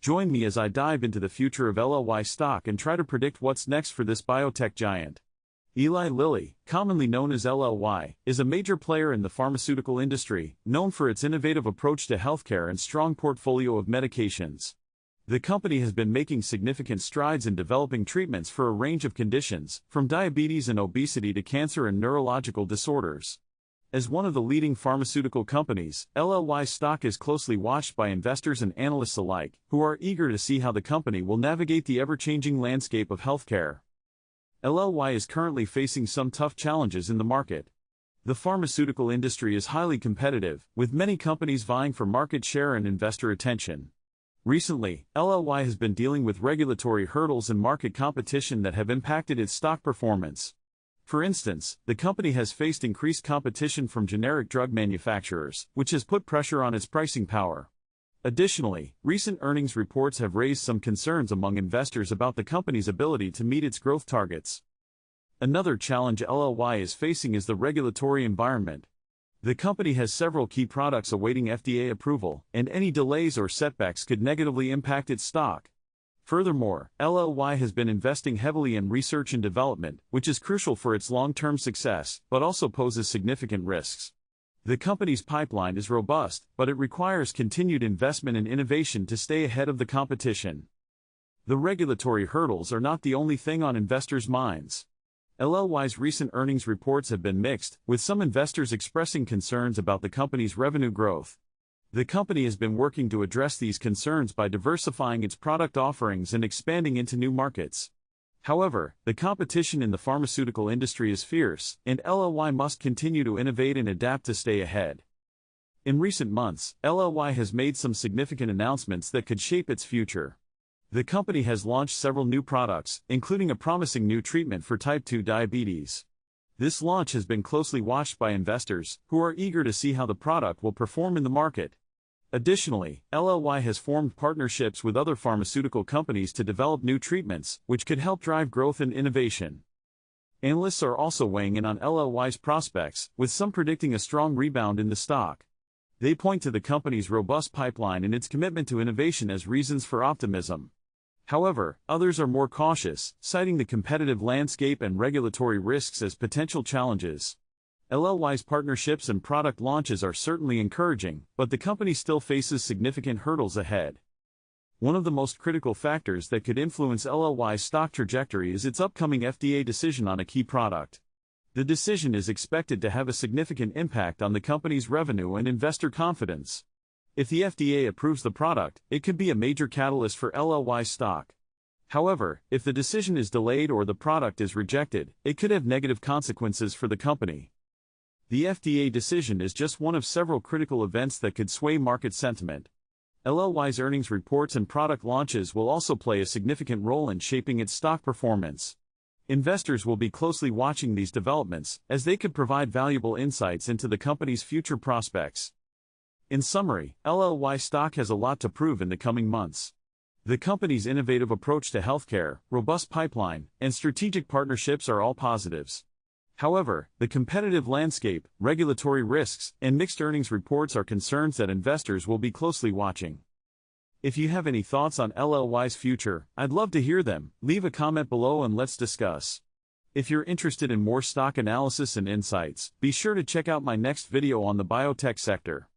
Join me as I dive into the future of LLY stock and try to predict what's next for this biotech giant. Eli Lilly, commonly known as LLY, is a major player in the pharmaceutical industry, known for its innovative approach to healthcare and strong portfolio of medications. The company has been making significant strides in developing treatments for a range of conditions, from diabetes and obesity to cancer and neurological disorders. As one of the leading pharmaceutical companies, LLY stock is closely watched by investors and analysts alike, who are eager to see how the company will navigate the ever-changing landscape of healthcare. LLY is currently facing some tough challenges in the market. The pharmaceutical industry is highly competitive, with many companies vying for market share and investor attention. Recently, LLY has been dealing with regulatory hurdles and market competition that have impacted its stock performance. For instance, the company has faced increased competition from generic drug manufacturers, which has put pressure on its pricing power. Additionally, recent earnings reports have raised some concerns among investors about the company's ability to meet its growth targets. Another challenge LLY is facing is the regulatory environment. The company has several key products awaiting FDA approval, and any delays or setbacks could negatively impact its stock. Furthermore, LLY has been investing heavily in research and development, which is crucial for its long-term success, but also poses significant risks. The company's pipeline is robust, but it requires continued investment and innovation to stay ahead of the competition. The regulatory hurdles are not the only thing on investors' minds. LLY's recent earnings reports have been mixed, with some investors expressing concerns about the company's revenue growth. The company has been working to address these concerns by diversifying its product offerings and expanding into new markets. However, the competition in the pharmaceutical industry is fierce, and LLY must continue to innovate and adapt to stay ahead. In recent months, LLY has made some significant announcements that could shape its future. The company has launched several new products, including a promising new treatment for type 2 diabetes. This launch has been closely watched by investors, who are eager to see how the product will perform in the market. Additionally, LLY has formed partnerships with other pharmaceutical companies to develop new treatments, which could help drive growth and innovation. Analysts are also weighing in on LLY's prospects, with some predicting a strong rebound in the stock. They point to the company's robust pipeline and its commitment to innovation as reasons for optimism. However, others are more cautious, citing the competitive landscape and regulatory risks as potential challenges. LLY's partnerships and product launches are certainly encouraging, but the company still faces significant hurdles ahead. One of the most critical factors that could influence LLY's stock trajectory is its upcoming FDA decision on a key product. The decision is expected to have a significant impact on the company's revenue and investor confidence. If the FDA approves the product, it could be a major catalyst for LLY stock. However, if the decision is delayed or the product is rejected, it could have negative consequences for the company. The FDA decision is just one of several critical events that could sway market sentiment. LLY's earnings reports and product launches will also play a significant role in shaping its stock performance. Investors will be closely watching these developments, as they could provide valuable insights into the company's future prospects. In summary, LLY stock has a lot to prove in the coming months. The company's innovative approach to healthcare, robust pipeline, and strategic partnerships are all positives. However, the competitive landscape, regulatory risks, and mixed earnings reports are concerns that investors will be closely watching. If you have any thoughts on LLY's future, I'd love to hear them. Leave a comment below and let's discuss. If you're interested in more stock analysis and insights, be sure to check out my next video on the biotech sector.